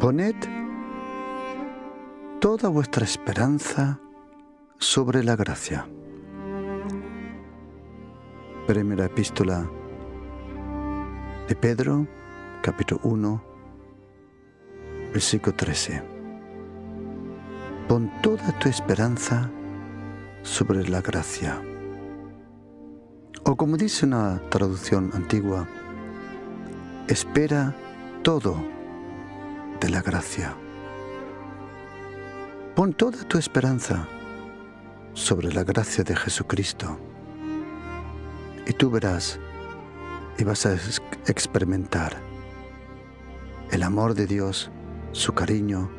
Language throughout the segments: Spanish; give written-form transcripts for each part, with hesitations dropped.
Poned toda vuestra esperanza sobre la gracia. Primera epístola de Pedro, capítulo 1, versículo 13. Pon toda tu esperanza sobre la gracia. O como dice una traducción antigua, espera todo de la gracia. Pon toda tu esperanza sobre la gracia de Jesucristo y tú verás y vas a experimentar el amor de Dios, su cariño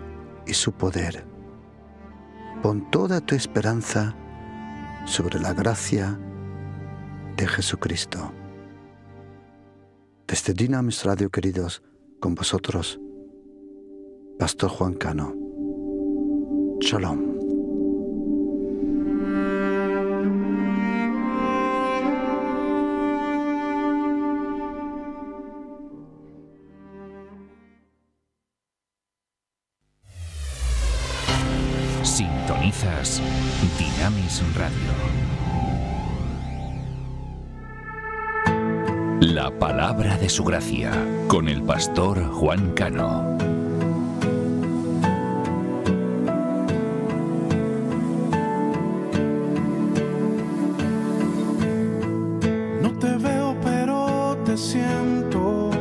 y su poder. Pon toda tu esperanza sobre la gracia de Jesucristo. Desde Dynamis Radio, queridos, con vosotros, Pastor Juan Cano. Shalom. Sintonizas Dynamis Radio. La palabra de su gracia, con el pastor Juan Cano. No te veo, pero te siento.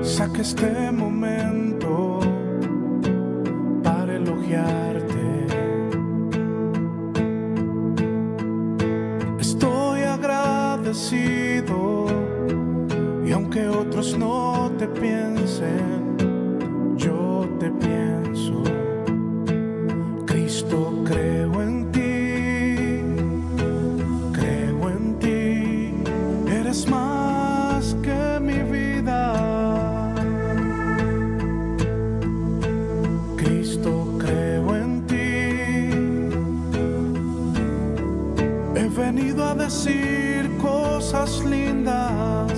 Saca este momento para elogiarte. Estoy agradecido. Y aunque otros no te piensen, yo te pienso. Cristo, creo en ti, eres más que mi vida. Cristo, creo en ti, he venido a decir cosas lindas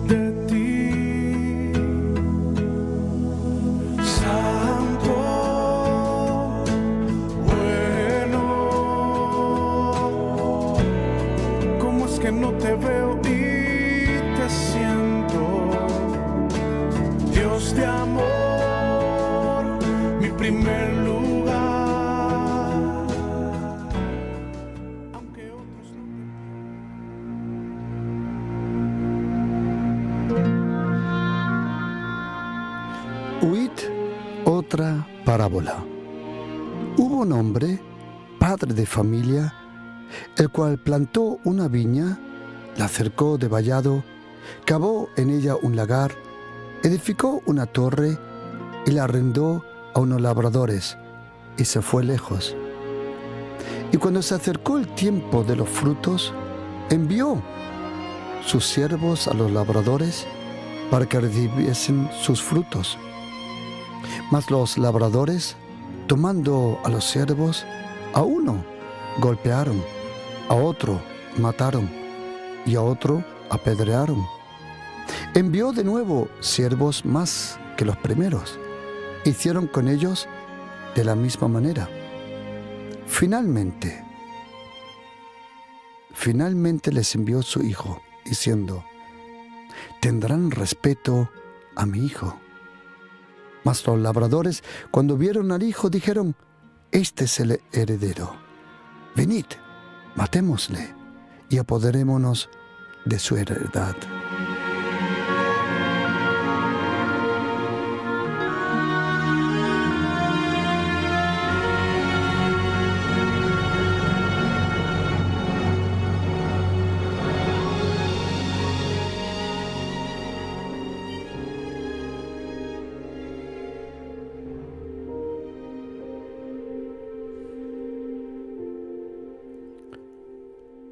de ti, Santo, bueno. ¿Cómo es que no te veo y te siento? Dios de amor, mi primer lugar. Aunque otros no Oíd otra parábola. Hubo un hombre, padre de familia, el cual plantó una viña, la cercó de vallado, cavó en ella un lagar, edificó una torre y la arrendó a unos labradores y se fue lejos. Y cuando se acercó el tiempo de los frutos, envió sus siervos a los labradores para que recibiesen sus frutos. Mas los labradores, tomando a los siervos, a uno golpearon, a otro mataron y a otro apedrearon. Envió de nuevo siervos más que los primeros. Hicieron con ellos de la misma manera. Finalmente les envió su hijo, diciendo: tendrán respeto a mi hijo. Mas los labradores, cuando vieron al hijo, dijeron: este es el heredero. Venid, matémosle y apoderémonos de su heredad.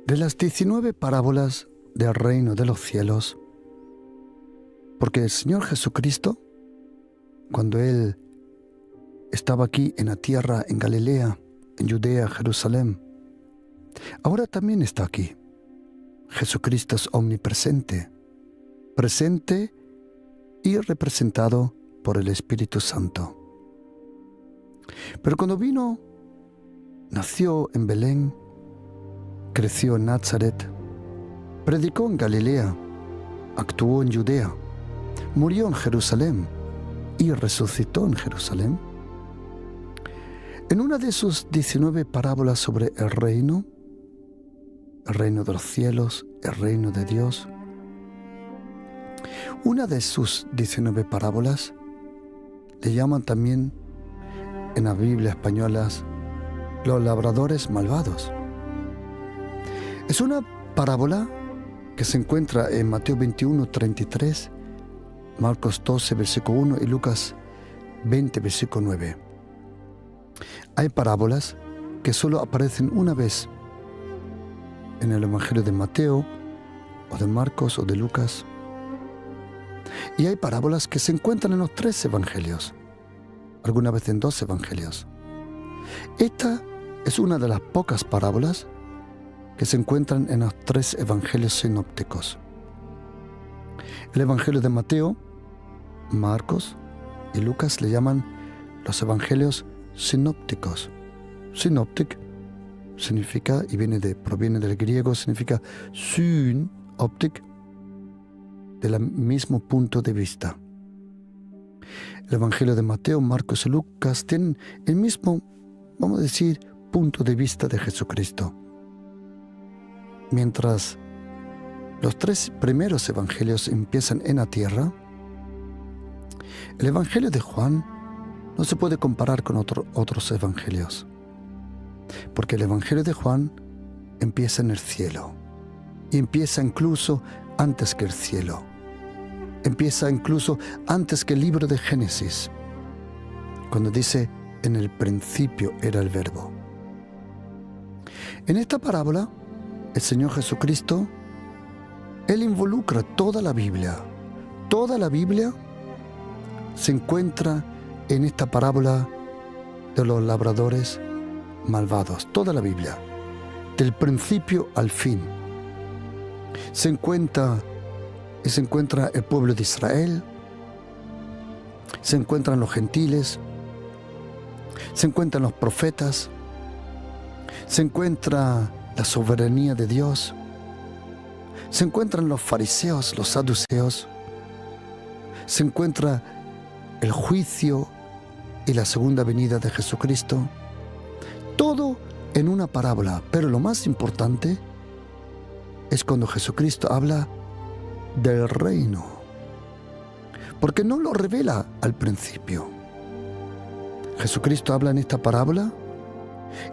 De las 19 parábolas del reino de los cielos, porque el Señor Jesucristo, cuando Él estaba aquí en la tierra, en Galilea, en Judea, Jerusalén, ahora también está aquí. Jesucristo es omnipresente, presente y representado por el Espíritu Santo. Pero cuando vino, nació en Belén, creció en Nazaret, predicó en Galilea, actuó en Judea, murió en Jerusalén y resucitó en Jerusalén. En una de sus 19 parábolas sobre el reino de los cielos, el reino de Dios, una de sus 19 parábolas le llaman también en la Biblia española los labradores malvados. Es una parábola que se encuentra en Mateo 21, 33, Marcos 12, versículo 1 y Lucas 20, versículo 9. Hay parábolas que solo aparecen una vez en el Evangelio de Mateo, o de Marcos, o de Lucas. Y hay parábolas que se encuentran en los 3 evangelios, alguna vez en 2 evangelios. Esta es una de las pocas parábolas que se encuentran en los 3 evangelios sinópticos. El Evangelio de Mateo, Marcos y Lucas le llaman los evangelios sinópticos. Synoptic significa, y proviene del griego, significa synoptic, del mismo punto de vista. El Evangelio de Mateo, Marcos y Lucas tienen el mismo, vamos a decir, punto de vista de Jesucristo. Mientras los 3 primeros evangelios empiezan en la tierra, el Evangelio de Juan no se puede comparar con otros evangelios, porque el Evangelio de Juan empieza en el cielo, y empieza incluso antes que el cielo, empieza incluso antes que el libro de Génesis, cuando dice: en el principio era el Verbo. En esta parábola, el Señor Jesucristo, Él involucra toda la Biblia. Toda la Biblia se encuentra en esta parábola de los labradores malvados. Toda la Biblia, del principio al fin. Se encuentra el pueblo de Israel, se encuentran los gentiles, se encuentran los profetas, se encuentra la soberanía de Dios, se encuentran los fariseos, los saduceos, se encuentra el juicio y la segunda venida de Jesucristo, todo en una parábola. Pero lo más importante es cuando Jesucristo habla del reino, porque no lo revela al principio. Jesucristo habla en esta parábola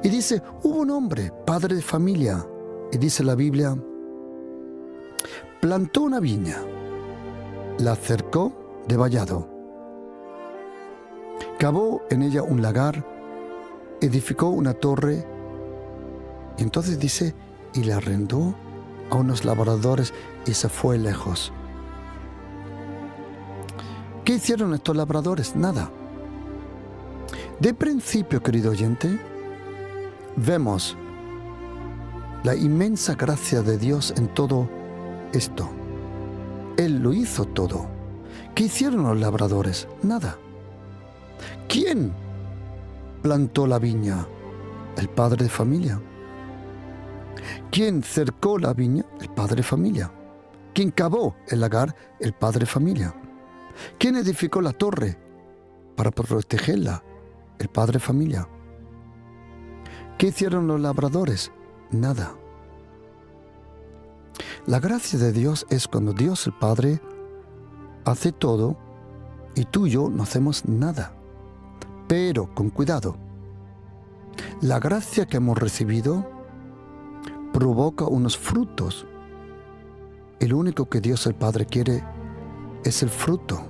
y dice: hubo un hombre, padre de familia, y dice la Biblia, plantó una viña, la cercó de vallado, cavó en ella un lagar, edificó una torre, y entonces dice, y la arrendó a unos labradores y se fue lejos. ¿Qué hicieron estos labradores? Nada. De principio, querido oyente, vemos la inmensa gracia de Dios en todo esto. Él lo hizo todo. ¿Qué hicieron los labradores? Nada. ¿Quién plantó la viña? El padre de familia. ¿Quién cercó la viña? El padre de familia. ¿Quién cavó el lagar? El padre de familia. ¿Quién edificó la torre para protegerla? El padre de familia. ¿Qué hicieron los labradores? Nada. La gracia de Dios es cuando Dios el Padre hace todo y tú y yo no hacemos nada. Pero con cuidado. La gracia que hemos recibido provoca unos frutos. Y lo único que Dios el Padre quiere es el fruto.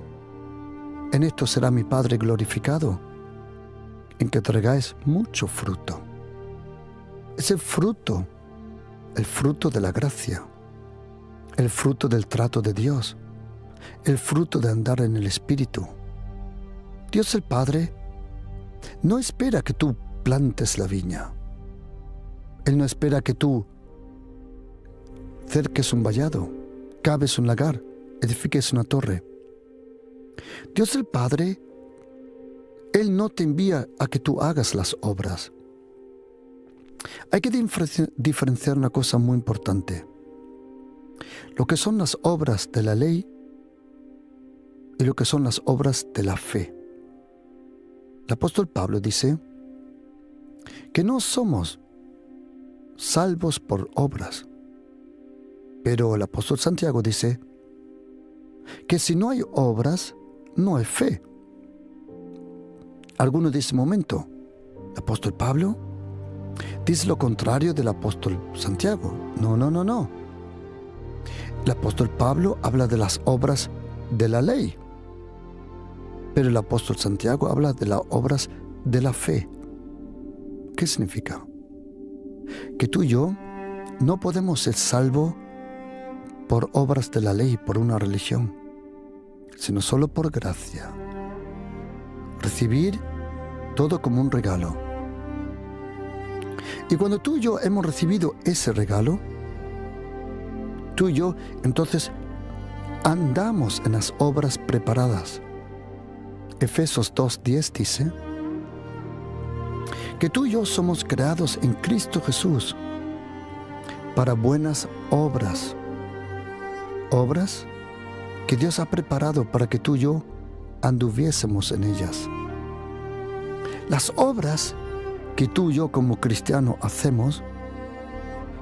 En esto será mi Padre glorificado, en que traigáis mucho fruto. Es el fruto de la gracia, el fruto del trato de Dios, el fruto de andar en el Espíritu. Dios el Padre no espera que tú plantes la viña. Él no espera que tú cerques un vallado, caves un lagar, edifiques una torre. Dios el Padre, Él no te envía a que tú hagas las obras. Hay que diferenciar una cosa muy importante. Lo que son las obras de la ley y lo que son las obras de la fe. El apóstol Pablo dice que no somos salvos por obras, pero el apóstol Santiago dice que si no hay obras, no hay fe. Algunos dicen, momento, el apóstol Pablo dice lo contrario del apóstol Santiago. No. El apóstol Pablo habla de las obras de la ley, pero el apóstol Santiago habla de las obras de la fe. ¿Qué significa? Que tú y yo no podemos ser salvos por obras de la ley, por una religión, sino solo por gracia. Recibir todo como un regalo. Y cuando tú y yo hemos recibido ese regalo, tú y yo entonces andamos en las obras preparadas. Efesios 2:10 dice que tú y yo somos creados en Cristo Jesús para buenas obras. Obras que Dios ha preparado para que tú y yo anduviésemos en ellas. Las obras que tú y yo como cristianos hacemos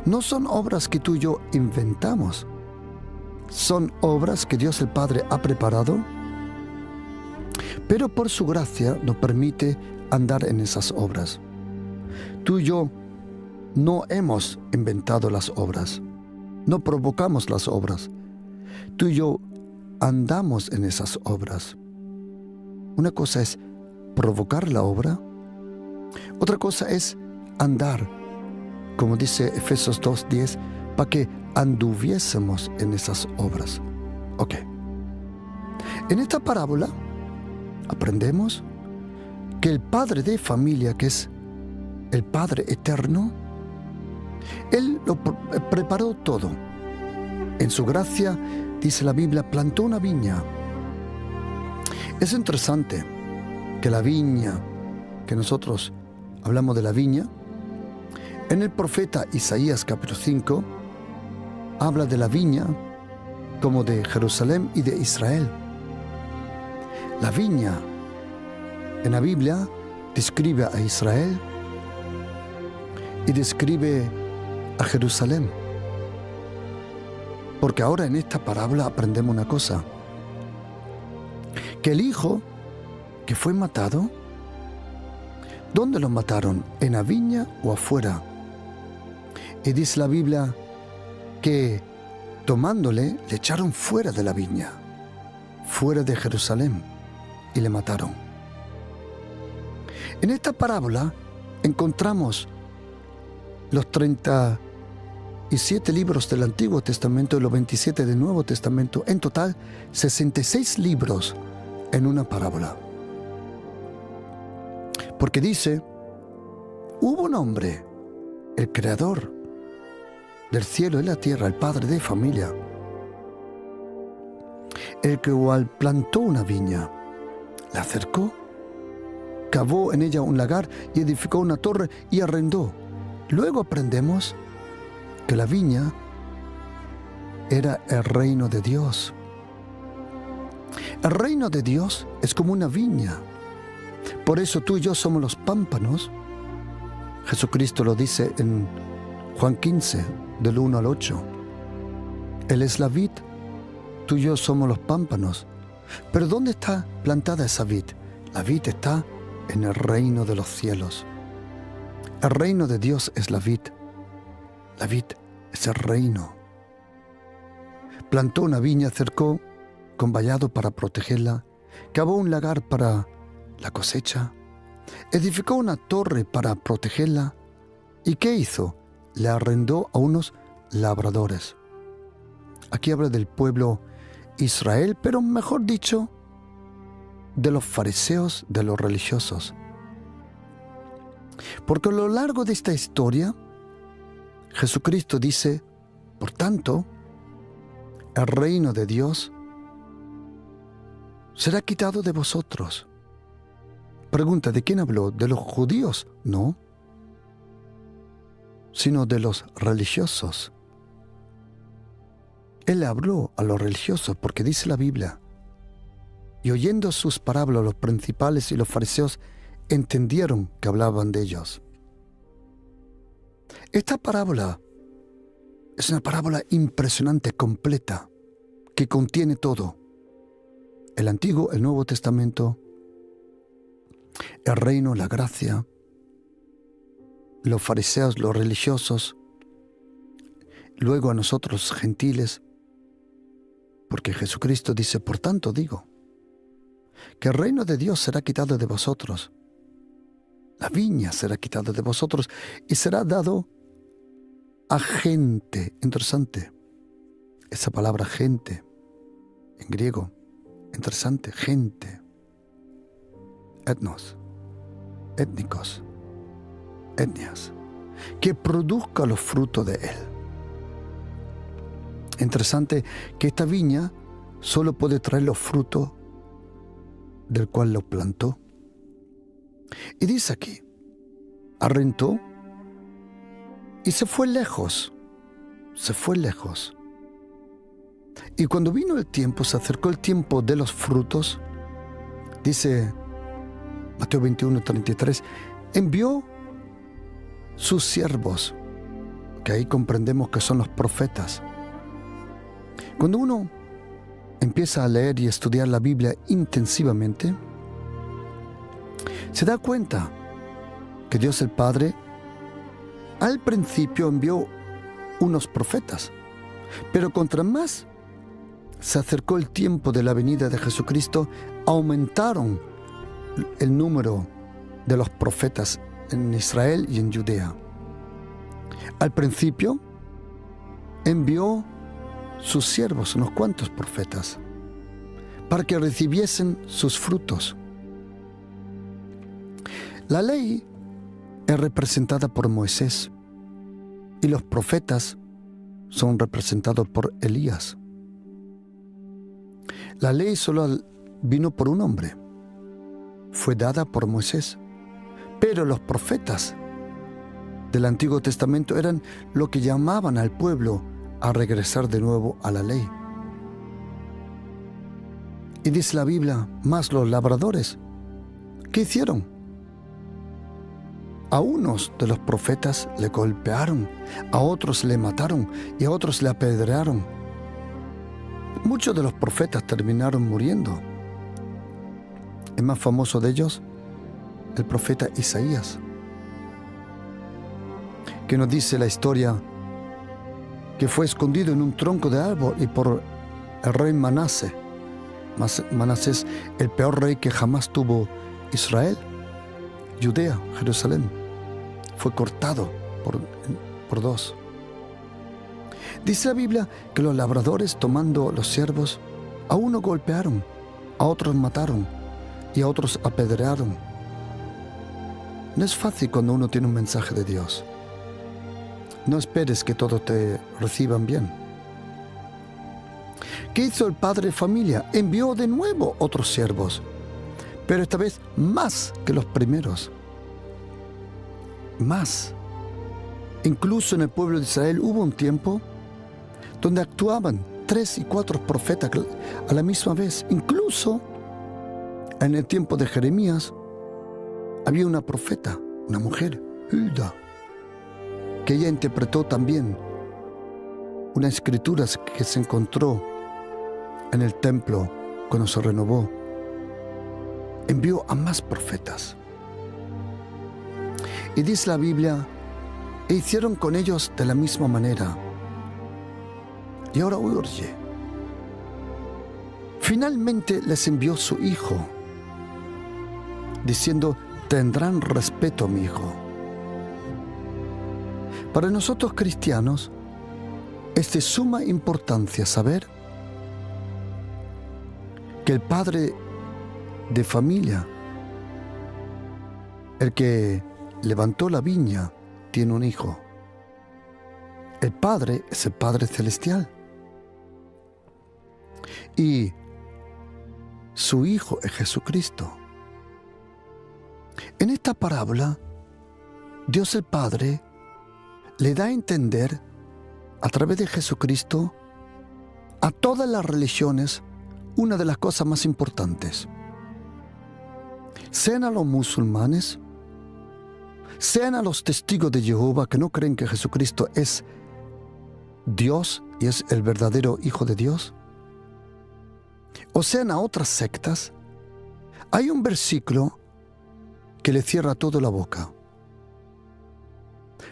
no son obras que tú y yo inventamos. Son obras que Dios el Padre ha preparado, pero por su gracia nos permite andar en esas obras. Tú y yo no hemos inventado las obras, no provocamos las obras. Tú y yo andamos en esas obras. Una cosa es provocar la obra, otra cosa es andar, como dice Efesios 2:10, para que anduviésemos en esas obras. Ok. En esta parábola aprendemos que el padre de familia, que es el Padre eterno, Él lo preparó todo. En su gracia, dice la Biblia, plantó una viña. Es interesante que la viña, que nosotros hablamos de la viña, en el profeta Isaías capítulo 5, habla de la viña como de Jerusalén y de Israel. La viña en la Biblia describe a Israel y describe a Jerusalén. Porque ahora en esta parábola aprendemos una cosa, que el hijo que fue matado, ¿dónde lo mataron? ¿En la viña o afuera? Y dice la Biblia que tomándole le echaron fuera de la viña, fuera de Jerusalén, y le mataron. En esta parábola encontramos los 37 libros del Antiguo Testamento y los 27 del Nuevo Testamento, en total 66 libros en una parábola. Porque dice, hubo un hombre, el creador del cielo y la tierra, el padre de familia, el que igual plantó una viña, la acercó, cavó en ella un lagar y edificó una torre y arrendó. Luego aprendemos que la viña era el reino de Dios. El reino de Dios es como una viña. Por eso tú y yo somos los pámpanos. Jesucristo lo dice en Juan 15, del 1 al 8. Él es la vid, tú y yo somos los pámpanos. Pero ¿dónde está plantada esa vid? La vid está en el reino de los cielos. El reino de Dios es la vid. La vid es el reino. Plantó una viña, cercó con vallado para protegerla, cavó un lagar para la cosecha, edificó una torre para protegerla. ¿Y qué hizo? Le arrendó a unos labradores. Aquí habla del pueblo Israel, pero mejor dicho, de los fariseos, de los religiosos. Porque a lo largo de esta historia, Jesucristo dice, por tanto, el reino de Dios será quitado de vosotros. Pregunta, ¿de quién habló? ¿De los judíos? No, sino de los religiosos. Él habló a los religiosos porque dice la Biblia: y oyendo sus parábolas, los principales y los fariseos entendieron que hablaban de ellos. Esta parábola es una parábola impresionante, completa, que contiene todo: el Antiguo, el Nuevo Testamento, el reino, la gracia, los fariseos, los religiosos, luego a nosotros gentiles, porque Jesucristo dice: por tanto digo, que el reino de Dios será quitado de vosotros, la viña será quitada de vosotros y será dado a gente. Interesante, esa palabra gente, en griego, interesante, gente, etnos, étnicos, etnias, que produzca los frutos de él. Interesante que esta viña solo puede traer los frutos del cual lo plantó. Y dice aquí, arrendó y se fue lejos. Y cuando vino el tiempo, se acercó el tiempo de los frutos, dice Mateo 21:33, envió sus siervos, que ahí comprendemos que son los profetas. Cuando uno empieza a leer y estudiar la Biblia intensivamente, se da cuenta que Dios el Padre al principio envió unos profetas, pero contra más se acercó el tiempo de la venida de Jesucristo, aumentaron el número de los profetas en Israel y en Judea. Al principio envió sus siervos, unos cuantos profetas, para que recibiesen sus frutos. La ley es representada por Moisés y los profetas son representados por Elías. La ley solo vino por un hombre, fue dada por Moisés, pero los profetas del Antiguo Testamento eran lo que llamaban al pueblo a regresar de nuevo a la ley. Y dice la Biblia, más los labradores, ¿qué hicieron? A unos de los profetas le golpearon, a otros le mataron y a otros le apedrearon. Muchos de los profetas terminaron muriendo. El más famoso de ellos, el profeta Isaías, que nos dice la historia que fue escondido en un tronco de árbol y por el rey Manasés. Manasés, el peor rey que jamás tuvo Israel, Judea, Jerusalén, fue cortado por dos. Dice la Biblia que los labradores, tomando los siervos, a uno golpearon, a otros mataron y a otros apedrearon. No es fácil cuando uno tiene un mensaje de Dios. No esperes que todos te reciban bien. ¿Qué hizo el padre de familia? Envió de nuevo otros siervos, pero esta vez más que los primeros. Más. Incluso en el pueblo de Israel hubo un tiempo donde actuaban 3 y 4 profetas a la misma vez. Incluso en el tiempo de Jeremías había una profeta, una mujer, Hulda, que ella interpretó también unas escrituras que se encontró en el templo cuando se renovó. Envió a más profetas. Y dice la Biblia, e hicieron con ellos de la misma manera. Y ahora oye, finalmente les envió su hijo, diciendo, tendrán respeto a mi hijo. Para nosotros cristianos es de suma importancia saber que el padre de familia, el que levantó la viña, tiene un hijo. El Padre es el Padre Celestial. Y su Hijo es Jesucristo. En esta parábola, Dios el Padre le da a entender, a través de Jesucristo, a todas las religiones, una de las cosas más importantes. Sean a los musulmanes, sean a los testigos de Jehová que no creen que Jesucristo es Dios y es el verdadero Hijo de Dios, o sean a otras sectas, hay un versículo que le cierra todo la boca.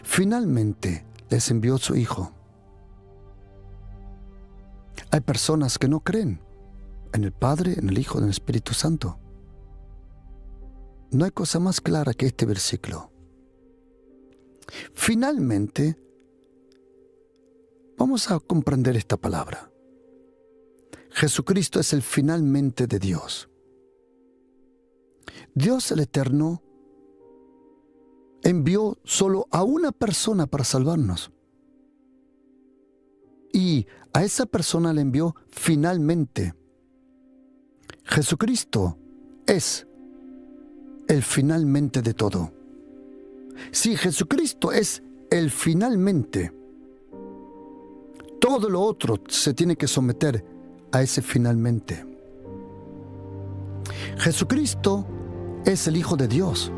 Finalmente les envió su Hijo. Hay personas que no creen en el Padre, en el Hijo, en el Espíritu Santo. No hay cosa más clara que este versículo. Finalmente, vamos a comprender esta palabra. Jesucristo es el finalmente de Dios. Dios el Eterno envió solo a una persona para salvarnos. Y a esa persona le envió finalmente. Jesucristo es el finalmente de todo. Si Jesucristo es el finalmente, todo lo otro se tiene que someter a ese finalmente. Jesucristo es el Hijo de Dios.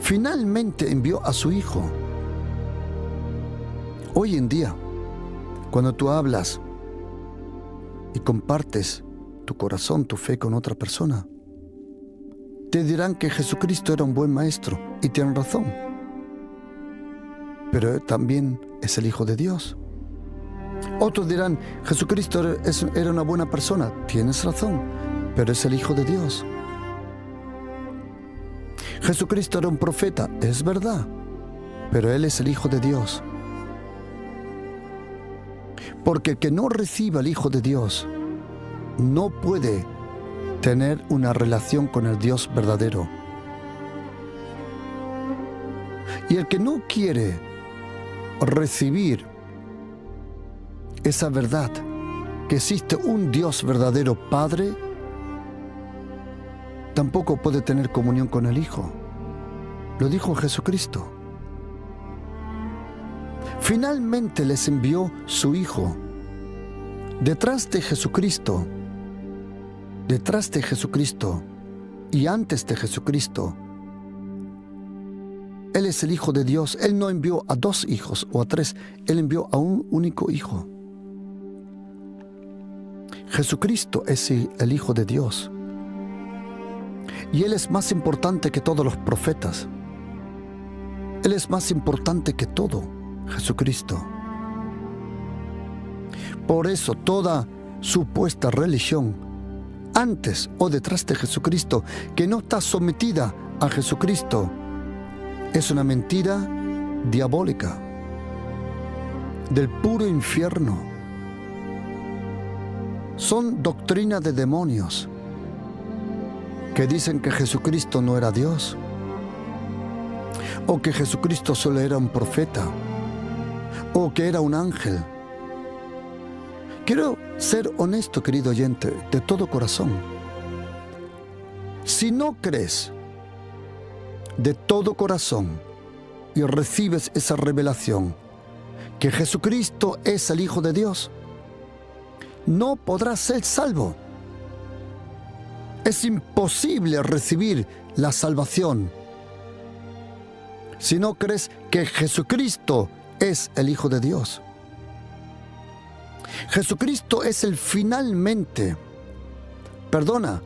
Finalmente envió a su Hijo. Hoy en día, cuando tú hablas y compartes tu corazón, tu fe con otra persona, te dirán que Jesucristo era un buen maestro y tienen razón. Pero también es el Hijo de Dios. Otros dirán, Jesucristo era una buena persona. Tienes razón, pero es el Hijo de Dios. Jesucristo era un profeta, es verdad, pero Él es el Hijo de Dios. Porque el que no reciba al Hijo de Dios no puede tener una relación con el Dios verdadero. Y el que no quiere recibir esa verdad, que existe un Dios verdadero Padre, tampoco puede tener comunión con el Hijo. Lo dijo Jesucristo. Finalmente les envió su Hijo. Detrás de Jesucristo y antes de Jesucristo, Él es el Hijo de Dios. Él no envió a 2 hijos o a 3, Él envió a un único Hijo. Jesucristo es el Hijo de Dios. Y Él es más importante que todos los profetas. Él es más importante que todo, Jesucristo. Por eso toda supuesta religión, antes o detrás de Jesucristo, que no está sometida a Jesucristo, es una mentira diabólica, del puro infierno. Son doctrinas de demonios que dicen que Jesucristo no era Dios, o que Jesucristo solo era un profeta, o que era un ángel. Quiero ser honesto, querido oyente, de todo corazón. Si no crees de todo corazón y recibes esa revelación que Jesucristo es el Hijo de Dios, no podrás ser salvo. Es imposible recibir la salvación si no crees que Jesucristo es el Hijo de Dios. Jesucristo es el finalmente. Perdona,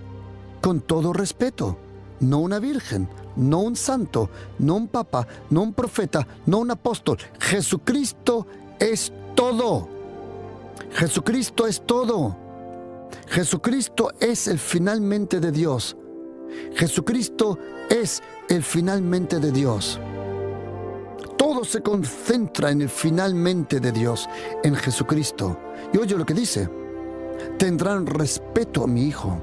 con todo respeto, no una virgen, no un santo, no un papa, no un profeta, no un apóstol. Jesucristo es todo. Jesucristo es todo. Jesucristo es el finalmente de Dios. Jesucristo es el finalmente de Dios. Todo se concentra en el finalmente de Dios, en Jesucristo. Y oye lo que dice: tendrán respeto a mi Hijo.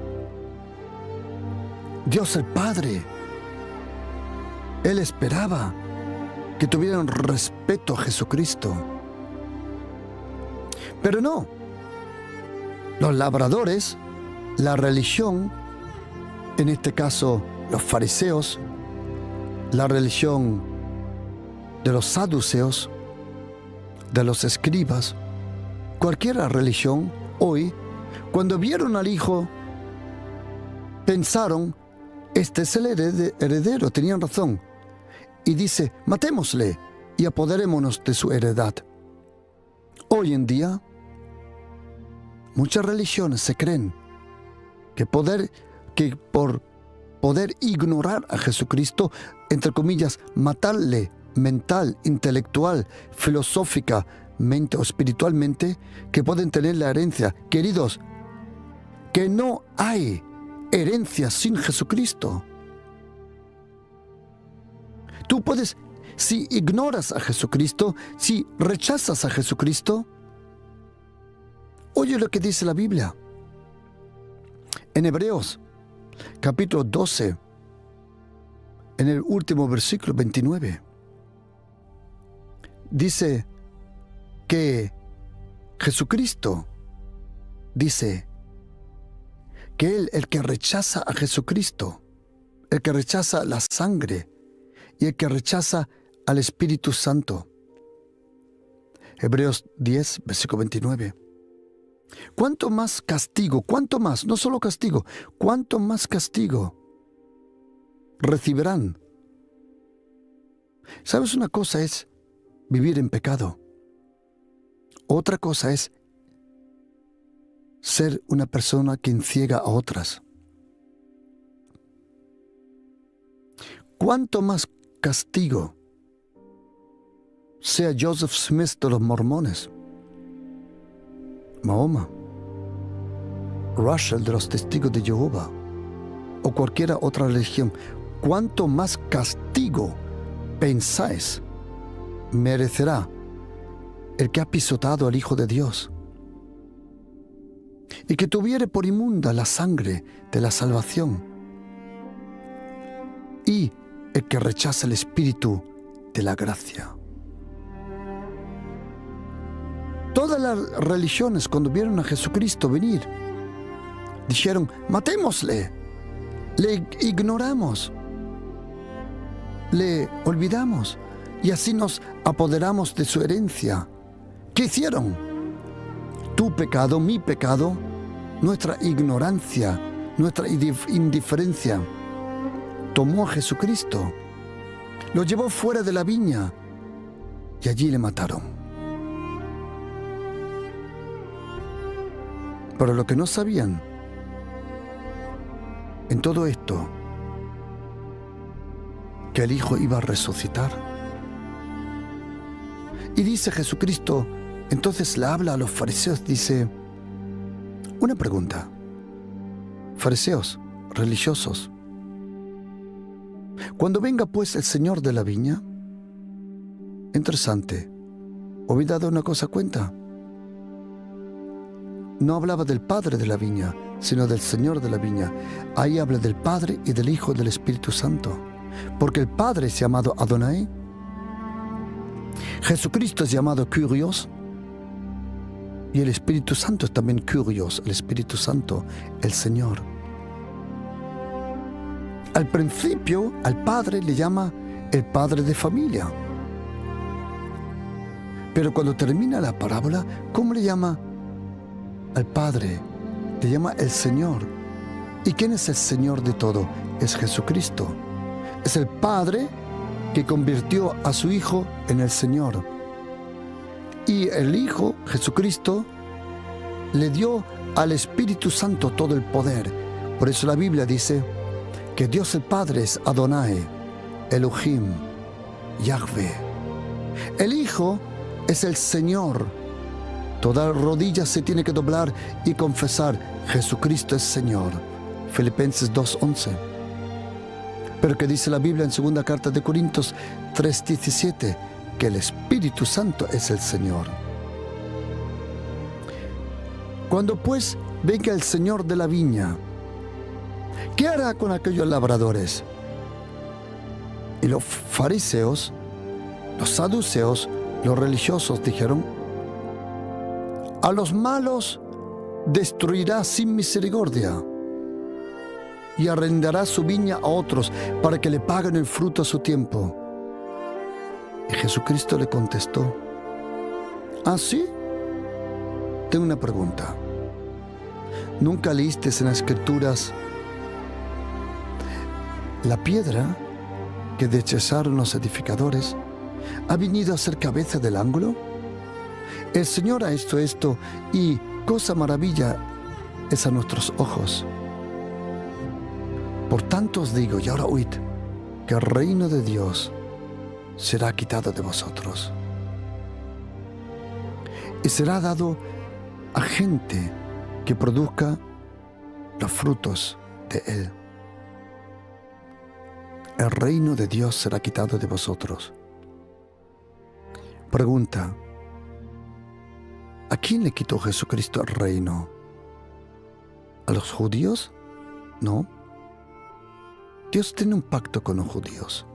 Dios el Padre, Él esperaba que tuvieran respeto a Jesucristo. Pero no, los labradores, la religión, en este caso los fariseos, la religión de los saduceos, de los escribas, cualquier religión, hoy, cuando vieron al hijo, pensaron, este es el heredero, tenían razón. Y dice, matémosle y apoderémonos de su heredad. Hoy en día, muchas religiones se creen que por poder ignorar a Jesucristo, entre comillas, matarle mental, intelectual, filosóficamente o espiritualmente, que pueden tener la herencia. Queridos, que no hay herencia sin Jesucristo. Tú puedes, si ignoras a Jesucristo, si rechazas a Jesucristo, oye lo que dice la Biblia. En Hebreos, capítulo 12, en el último versículo 29, dice que Jesucristo dice que Él, el que rechaza a Jesucristo, el que rechaza la sangre y el que rechaza al Espíritu Santo. Hebreos 10, versículo 29. ¿Cuánto más castigo, cuánto más, no solo castigo, cuánto más castigo recibirán? ¿Sabes? Una cosa es vivir en pecado. Otra cosa es ser una persona que enciega a otras. ¿Cuánto más castigo sea Joseph Smith de los mormones, Mahoma, Russell de los testigos de Jehová o cualquier otra religión? ¿Cuánto más castigo pensáis merecerá el que ha pisotado al Hijo de Dios y que tuviere por inmunda la sangre de la salvación y el que rechaza el Espíritu de la gracia? Todas las religiones, cuando vieron a Jesucristo venir, dijeron, matémosle, le ignoramos, le olvidamos y así nos apoderamos de su herencia. ¿Qué hicieron? Tu pecado, mi pecado, nuestra ignorancia, nuestra indiferencia, tomó a Jesucristo, lo llevó fuera de la viña y allí le mataron. Pero lo que no sabían en todo esto, que el Hijo iba a resucitar. Y dice Jesucristo, entonces le habla a los fariseos, dice, una pregunta, fariseos, religiosos, cuando venga pues el Señor de la viña, interesante, ¿habéis dado una cosa cuenta? No hablaba del Padre de la viña, sino del Señor de la viña. Ahí habla del Padre y del Hijo y del Espíritu Santo. Porque el Padre es llamado Adonai, Jesucristo es llamado Kyrios, y el Espíritu Santo es también Kyrios, el Espíritu Santo, el Señor. Al principio, al Padre le llama el Padre de familia. Pero cuando termina la parábola, ¿cómo le llama al Padre? Le llama el Señor. ¿Y quién es el Señor de todo? Es Jesucristo. Es el Padre que convirtió a su Hijo en el Señor. Y el Hijo, Jesucristo, le dio al Espíritu Santo todo el poder. Por eso la Biblia dice que Dios el Padre es Adonai, Elohim, Yahvé. El Hijo es el Señor. Toda rodilla se tiene que doblar y confesar, Jesucristo es Señor. Filipenses 2:11. Pero que dice la Biblia en 2 carta de Corintios 3:17, que el Espíritu Santo es el Señor. Cuando pues venga el Señor de la viña, ¿qué hará con aquellos labradores? Y los fariseos, los saduceos, los religiosos dijeron, a los malos destruirá sin misericordia, y arrendará su viña a otros para que le paguen el fruto a su tiempo. Y Jesucristo le contestó: ¿Ah, sí? Tengo una pregunta. ¿Nunca leíste en las Escrituras la piedra que desecharon los edificadores ha venido a ser cabeza del ángulo? El Señor ha hecho esto y cosa maravilla es a nuestros ojos. Por tanto os digo, y ahora oíd, que el reino de Dios será quitado de vosotros y será dado a gente que produzca los frutos de él. El reino de Dios será quitado de vosotros. Pregunta: ¿a quién le quitó Jesucristo el reino? ¿A los judíos? No. Dios tiene un pacto con los judíos.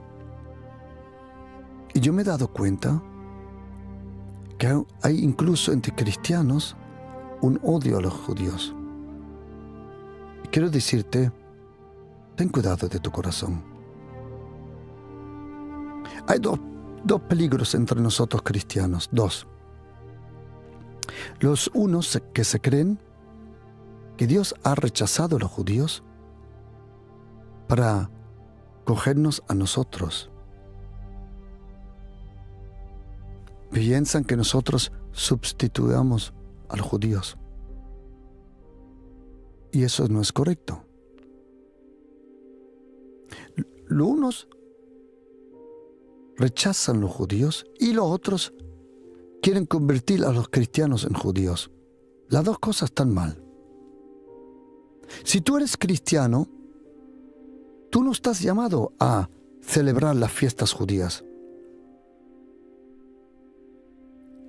Y yo me he dado cuenta que hay incluso entre cristianos un odio a los judíos. Y quiero decirte, ten cuidado de tu corazón. Hay dos peligros entre nosotros cristianos, dos. Los unos que se creen que Dios ha rechazado a los judíos para cogernos a nosotros. Piensan que nosotros sustituamos a los judíos. Y eso no es correcto. Los unos rechazan a los judíos y los otros quieren convertir a los cristianos en judíos. Las dos cosas están mal. Si tú eres cristiano, tú no estás llamado a celebrar las fiestas judías.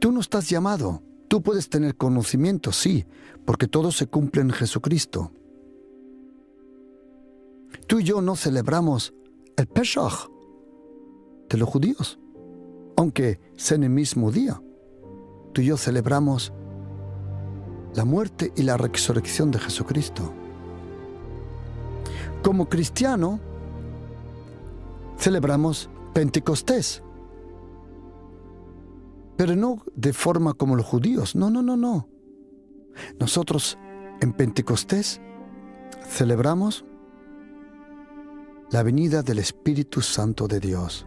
Tú no estás llamado. Tú puedes tener conocimiento, sí, porque todo se cumple en Jesucristo. Tú y yo no celebramos el Pesach de los judíos, aunque sea en el mismo día. Tú y yo celebramos la muerte y la resurrección de Jesucristo. Como cristiano, celebramos Pentecostés, pero no de forma como los judíos. No. Nosotros en Pentecostés celebramos la venida del Espíritu Santo de Dios.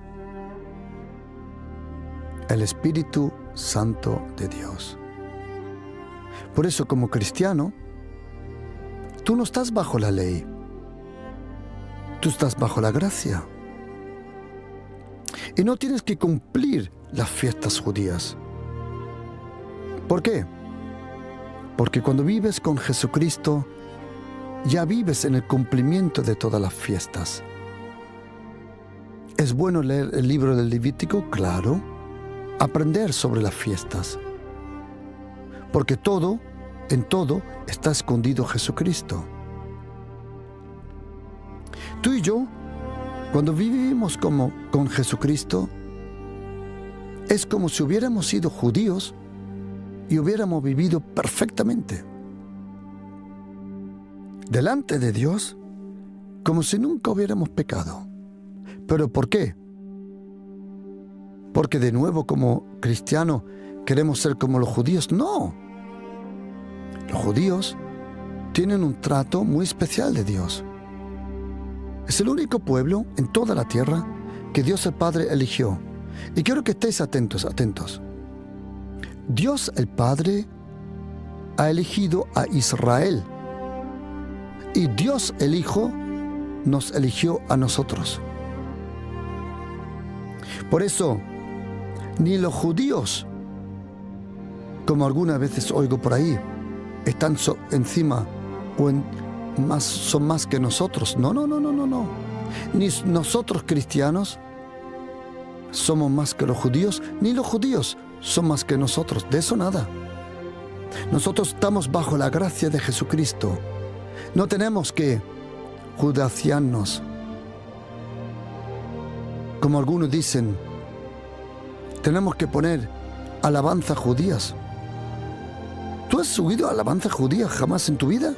El Espíritu Santo de Dios. Por eso, como cristiano, tú no estás bajo la ley. Tú estás bajo la gracia. Y no tienes que cumplir las fiestas judías. ¿Por qué? Porque cuando vives con Jesucristo, ya vives en el cumplimiento de todas las fiestas. ¿Es bueno leer el libro del Levítico? Claro. Aprender sobre las fiestas. Porque en todo está escondido Jesucristo. Tú y yo, cuando vivimos con Jesucristo, es como si hubiéramos sido judíos y hubiéramos vivido perfectamente delante de Dios, como si nunca hubiéramos pecado. ¿Pero por qué? Porque de nuevo, como cristiano, queremos ser como los judíos. No. Los judíos tienen un trato muy especial de Dios. Es el único pueblo en toda la tierra que Dios el Padre eligió. Y quiero que estéis atentos. Dios el Padre ha elegido a Israel. Y Dios el Hijo nos eligió a nosotros. Por eso, ni los judíos, como algunas veces oigo por ahí, están encima o son más que nosotros. No. Ni nosotros cristianos somos más que los judíos, ni los judíos son más que nosotros. De eso nada. Nosotros estamos bajo la gracia de Jesucristo. No tenemos que judaciarnos. Como algunos dicen, tenemos que poner alabanzas judías. ¿Tú has subido alabanzas judías jamás en tu vida?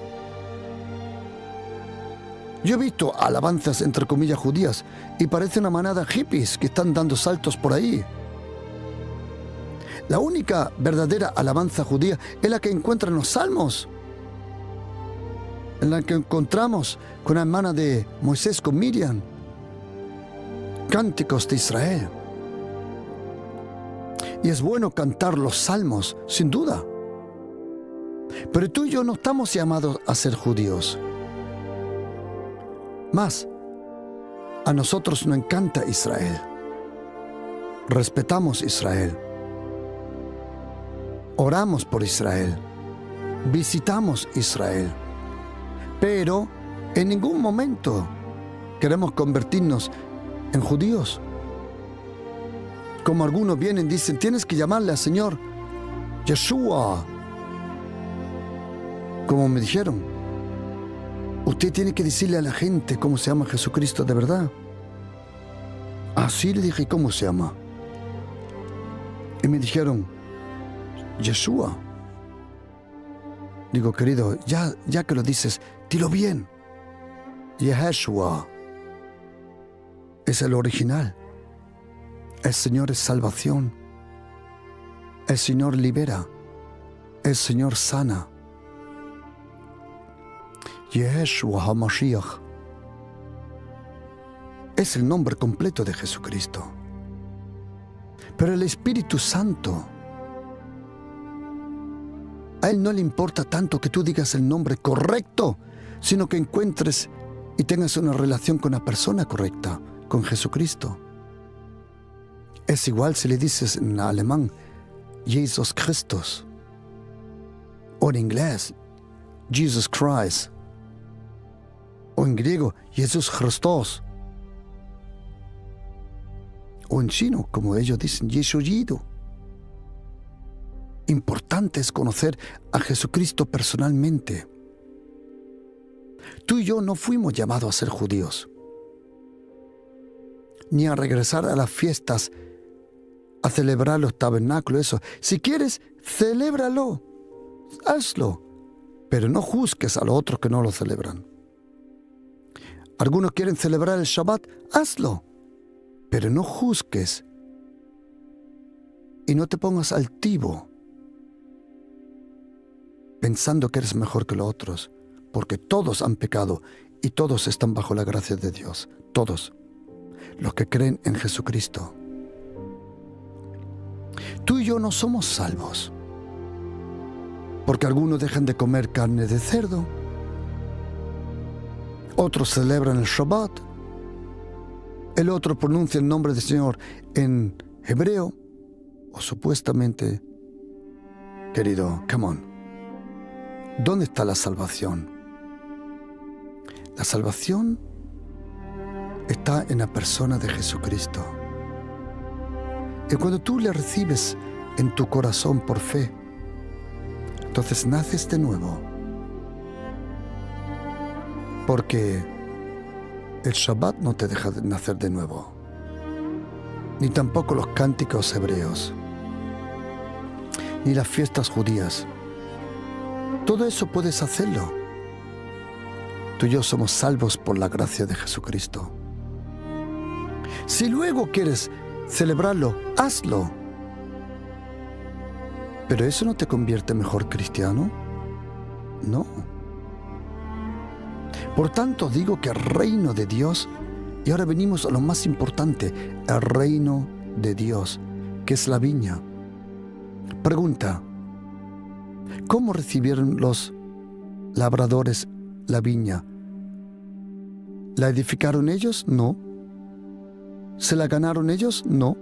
Yo he visto alabanzas entre comillas judías y parece una manada de hippies que están dando saltos por ahí. La única verdadera alabanza judía es la que encuentra en los salmos, en la que encontramos con la hermana de Moisés, con Miriam. Cánticos de Israel. Y es bueno cantar los salmos, sin duda. Pero tú y yo no estamos llamados a ser judíos. Más, a nosotros nos encanta Israel. Respetamos Israel. Oramos por Israel. Visitamos Israel. Pero en ningún momento queremos convertirnos en judíos. Como algunos vienen y dicen, tienes que llamarle al Señor Yeshua. Como me dijeron, usted tiene que decirle a la gente cómo se llama Jesucristo de verdad. Así le dije, ¿cómo se llama? Y me dijeron, Yeshua. Digo, querido, ya que lo dices, dilo bien. Yeshua es el original. El Señor es salvación. El Señor libera. El Señor sana. Yeshua HaMashiach es el nombre completo de Jesucristo. Pero el Espíritu Santo, a Él no le importa tanto que tú digas el nombre correcto, sino que encuentres y tengas una relación con la persona correcta, con Jesucristo. Es igual si le dices en alemán Jesus Christus, o en inglés Jesus Christ, o en griego Jesús Christos, o en chino, como ellos dicen, Yeshuyido. Importante es conocer a Jesucristo personalmente. Tú y yo no fuimos llamados a ser judíos, ni a regresar a las fiestas, a celebrar los tabernáculos, eso. Si quieres, celébralo, hazlo, pero no juzgues a los otros que no lo celebran. Algunos quieren celebrar el Shabbat, hazlo, pero no juzgues y no te pongas altivo pensando que eres mejor que los otros, porque todos han pecado y todos están bajo la gracia de Dios, todos los que creen en Jesucristo. Tú y yo no somos salvos, porque algunos dejan de comer carne de cerdo, otros celebran el Shabbat, el otro pronuncia el nombre del Señor en hebreo, o supuestamente. Querido, come on, ¿dónde está la salvación? La salvación está en la persona de Jesucristo. Y cuando tú le recibes en tu corazón por fe, entonces naces de nuevo. Porque el Shabbat no te deja de nacer de nuevo, ni tampoco los cánticos hebreos, ni las fiestas judías. Todo eso puedes hacerlo. Tú y yo somos salvos por la gracia de Jesucristo. Si luego quieres celebrarlo, hazlo. ¿Pero eso no te convierte en mejor cristiano? No. Por tanto, digo que el reino de Dios, y ahora venimos a lo más importante, el reino de Dios, que es la viña. Pregunta, ¿cómo recibieron los labradores la viña? ¿La edificaron ellos? No. ¿Se la ganaron ellos? No.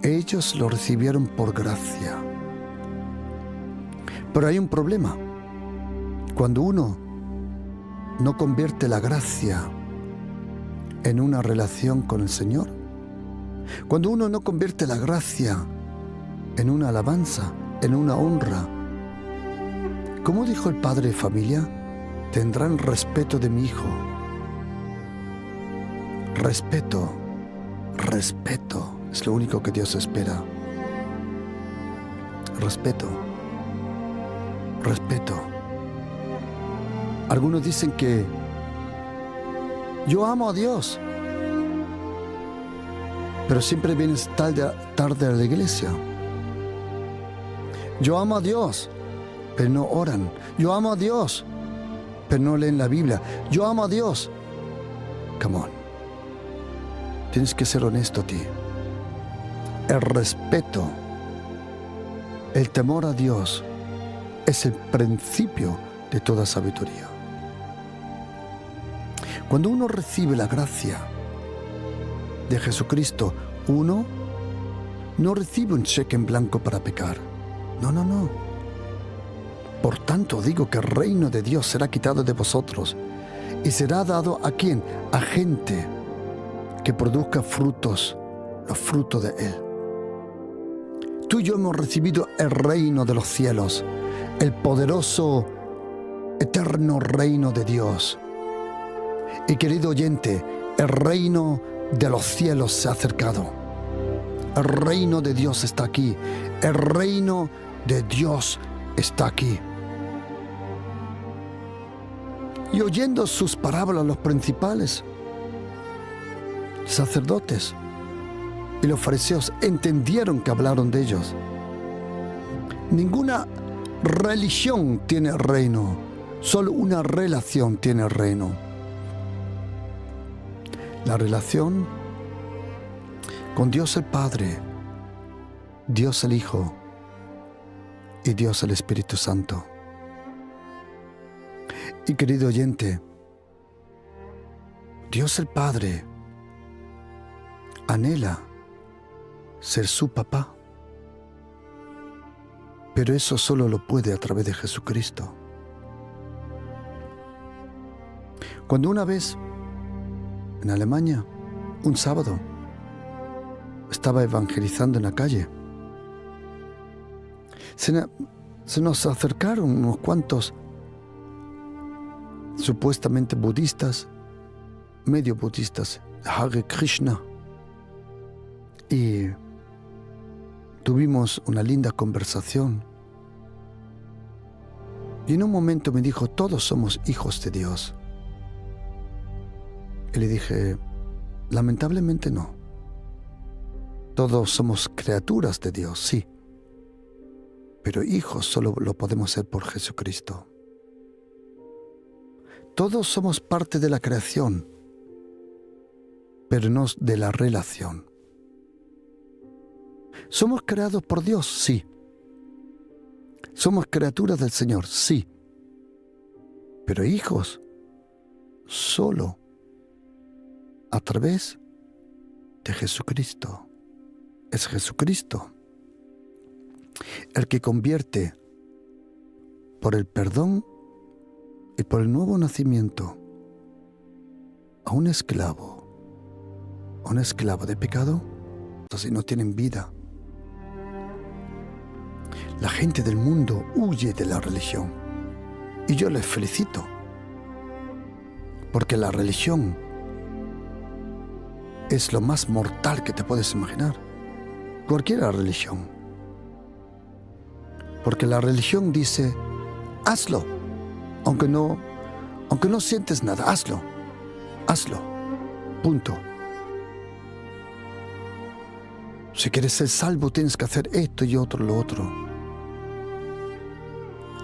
Ellos lo recibieron por gracia. Pero hay un problema. Cuando uno no convierte la gracia en una relación con el Señor, cuando uno no convierte la gracia en una alabanza, en una honra, como dijo el padre de familia, tendrán respeto de mi hijo. Respeto, respeto, es lo único que Dios espera. Respeto, respeto. Algunos dicen que Yo amo a Dios, pero siempre vienes tarde a la iglesia. Yo amo a Dios, pero no oran. Yo amo a Dios, pero no leen la Biblia. Yo amo a Dios. Come on. Tienes que ser honesto a ti. El respeto, el temor a Dios es el principio de toda sabiduría. Cuando uno recibe la gracia de Jesucristo, uno no recibe un cheque en blanco para pecar. No. Por tanto digo que el reino de Dios será quitado de vosotros y será dado ¿a quién? A gente que produzca frutos, los frutos de Él. Tú y yo hemos recibido el reino de los cielos, el poderoso, eterno reino de Dios. Y querido oyente, el reino de los cielos se ha acercado. El reino de Dios está aquí. El reino de Dios está aquí. Y oyendo sus parábolas, los principales sacerdotes y los fariseos entendieron que hablaron de ellos. Ninguna religión tiene reino, solo una relación tiene reino. La relación con Dios el Padre, Dios el Hijo y Dios el Espíritu Santo. Y querido oyente, Dios el Padre anhela ser su papá, pero eso solo lo puede a través de Jesucristo. Cuando una vez en Alemania, un sábado, estaba evangelizando en la calle, se nos acercaron unos cuantos supuestamente budistas, medio budistas, Hare Krishna, y tuvimos una linda conversación. Y en un momento me dijo, todos somos hijos de Dios. Y le dije, lamentablemente no. Todos somos criaturas de Dios, sí. Pero hijos solo lo podemos ser por Jesucristo. Todos somos parte de la creación, pero no de la relación. ¿Somos creados por Dios? Sí. ¿Somos criaturas del Señor? Sí. Pero hijos, solo a través de Jesucristo. Es Jesucristo el que convierte por el perdón y por el nuevo nacimiento a un esclavo de pecado, así no tienen vida. La gente del mundo huye de la religión y yo les felicito, porque la religión es lo más mortal que te puedes imaginar. Cualquier religión. Porque la religión dice, hazlo. Aunque no sientes nada, hazlo. Punto. Si quieres ser salvo, tienes que hacer esto y lo otro.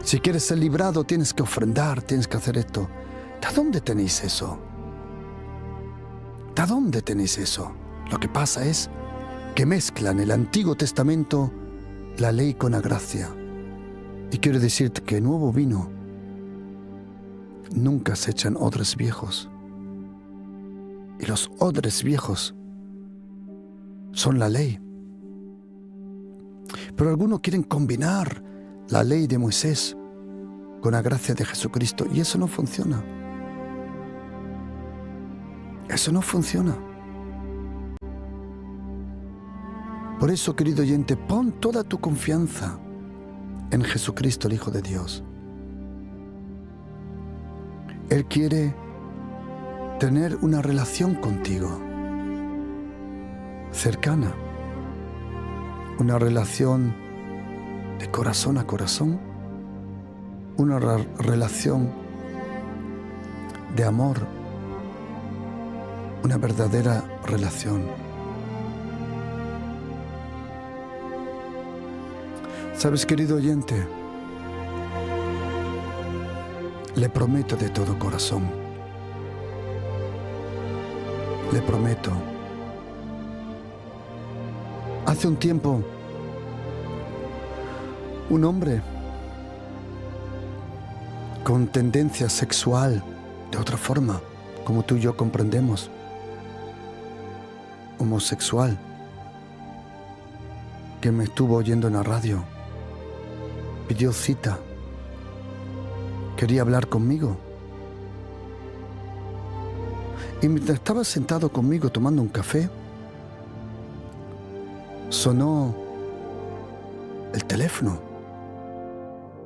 Si quieres ser librado, tienes que ofrendar, tienes que hacer esto. ¿De dónde tenéis eso? ¿De dónde tenéis eso? Lo que pasa es que mezclan el Antiguo Testamento, la ley con la gracia. Y quiero decirte que nuevo vino nunca se echan odres viejos. Y los odres viejos son la ley. Pero algunos quieren combinar la ley de Moisés con la gracia de Jesucristo, y eso no funciona. Eso no funciona. Por eso, querido oyente, pon toda tu confianza en Jesucristo, el Hijo de Dios. Él quiere tener una relación contigo, cercana, una relación de corazón a corazón, una relación de amor una verdadera relación. ¿Sabes, querido oyente? Le prometo de todo corazón, le prometo. Hace un tiempo, un hombre con tendencia sexual, de otra forma, como tú y yo comprendemos, homosexual, que me estuvo oyendo en la radio, pidió cita, quería hablar conmigo. Y mientras estaba sentado conmigo tomando un café, sonó el teléfono.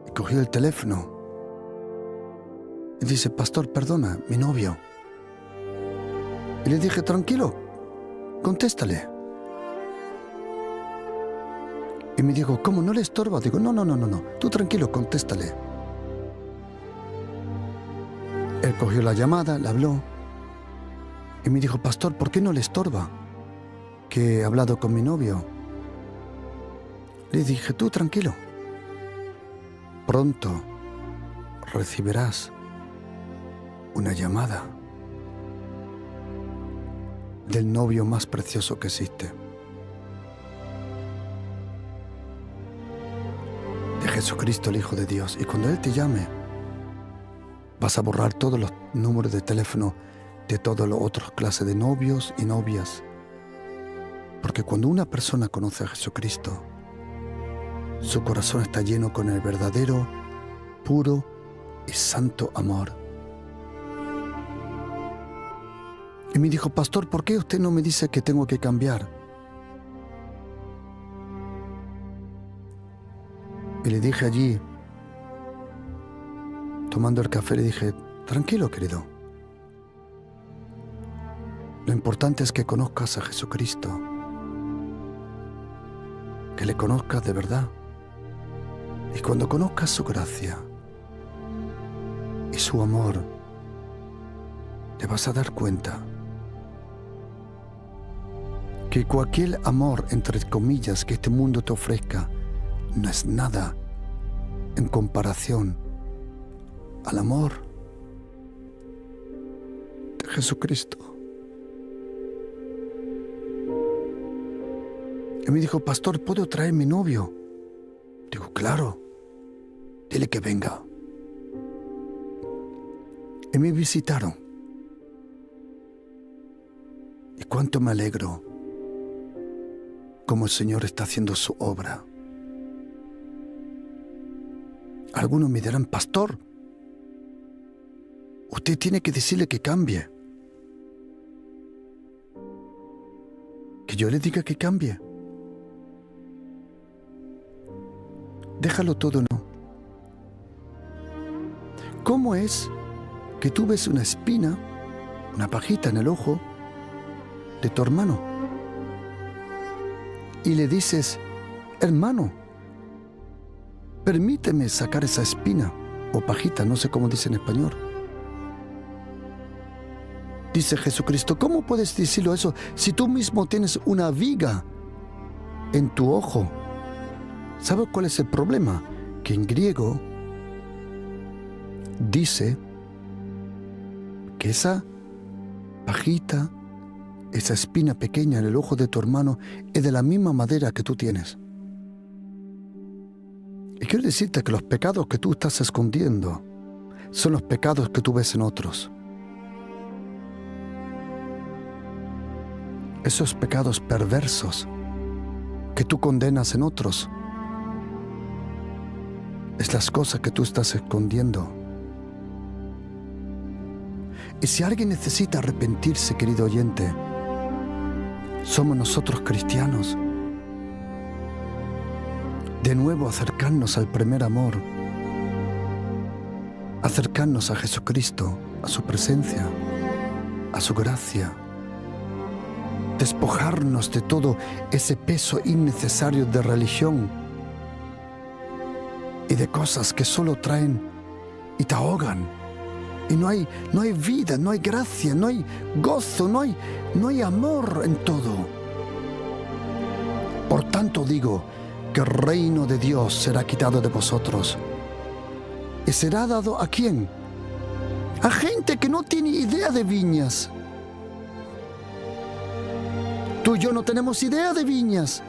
Y cogió el teléfono. Y dice: pastor, perdona, mi novio. Y le dije: tranquilo, contéstale. Y me dijo: ¿cómo, no le estorba? Digo: no, tú tranquilo, contéstale. Él cogió la llamada, le habló y me dijo: pastor, ¿por qué no le estorba que he hablado con mi novio? Le dije: tú tranquilo, pronto recibirás una llamada del novio más precioso que existe, de Jesucristo, el Hijo de Dios. Y cuando Él te llame, vas a borrar todos los números de teléfono de todas las otras clases de novios y novias. Porque cuando una persona conoce a Jesucristo, su corazón está lleno con el verdadero, puro y santo amor. Y me dijo: pastor, ¿por qué usted no me dice que tengo que cambiar? Y le dije allí, tomando el café, le dije: tranquilo, querido. Lo importante es que conozcas a Jesucristo, que le conozcas de verdad. Y cuando conozcas su gracia y su amor, te vas a dar cuenta que cualquier amor, entre comillas, que este mundo te ofrezca, no es nada en comparación al amor de Jesucristo. Y me dijo: pastor, ¿puedo traer mi novio? Digo: claro, dile que venga. Y me visitaron. Y cuánto me alegro como el Señor está haciendo su obra. Algunos me dirán: pastor, usted tiene que decirle que cambie. Que yo le diga que cambie. Déjalo todo, no. ¿Cómo es que tú ves una espina, una pajita en el ojo de tu hermano y le dices: hermano, permíteme sacar esa espina o pajita, no sé cómo dice en español? Dice Jesucristo: ¿cómo puedes decirlo eso si tú mismo tienes una viga en tu ojo? ¿Sabes cuál es el problema? Que en griego dice que esa pajita, esa espina pequeña en el ojo de tu hermano, es de la misma madera que tú tienes. Y quiero decirte que los pecados que tú estás escondiendo son los pecados que tú ves en otros. Esos pecados perversos que tú condenas en otros es las cosas que tú estás escondiendo. Y si alguien necesita arrepentirse, querido oyente, somos nosotros cristianos. De nuevo acercarnos al primer amor, acercarnos a Jesucristo, a su presencia, a su gracia, despojarnos de todo ese peso innecesario de religión y de cosas que solo traen y te ahogan Y no hay vida, no hay gracia, no hay gozo, no hay amor en todo. Por tanto digo que el reino de Dios será quitado de vosotros. ¿Y será dado a quién? A gente que no tiene idea de viñas. Tú y yo no tenemos idea de viñas,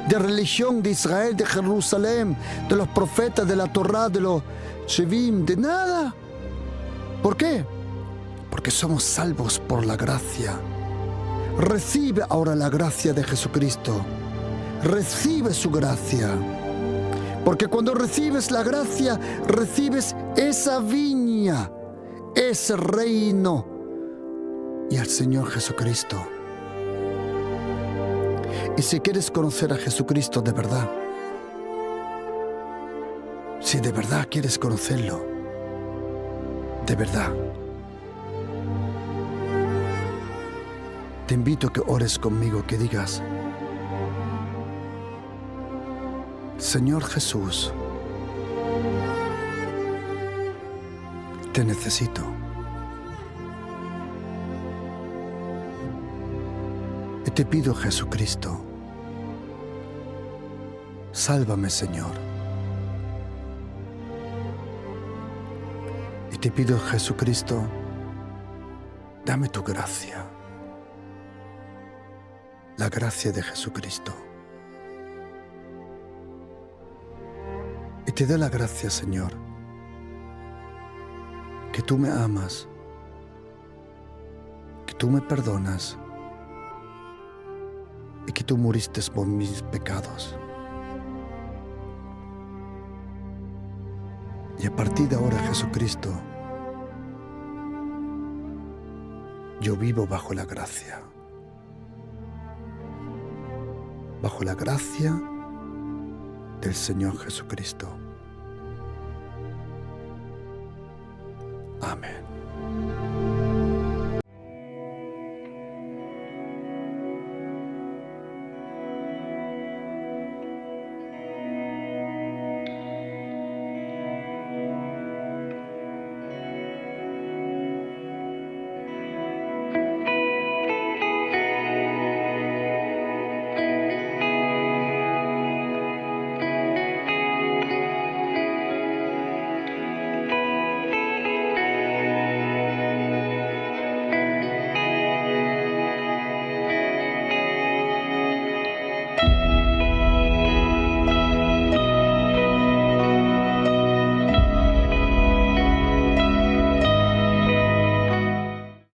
de religión, de Israel, de Jerusalén, de los profetas, de la Torá, de los Shevim, de nada. ¿Por qué? Porque somos salvos por la gracia. Recibe ahora la gracia de Jesucristo. Recibe su gracia. Porque cuando recibes la gracia, recibes esa viña, ese reino y al Señor Jesucristo. Y si quieres conocer a Jesucristo de verdad, si de verdad quieres conocerlo, de verdad, te invito a que ores conmigo, que digas: Señor Jesús, te necesito. Y te pido, Jesucristo, sálvame, Señor. Y te pido, Jesucristo, dame tu gracia, la gracia de Jesucristo. Y te doy la gracia, Señor, que tú me amas, que tú me perdonas y que tú muriste por mis pecados. Y a partir de ahora, Jesucristo, yo vivo bajo la gracia. Bajo la gracia del Señor Jesucristo. Amén.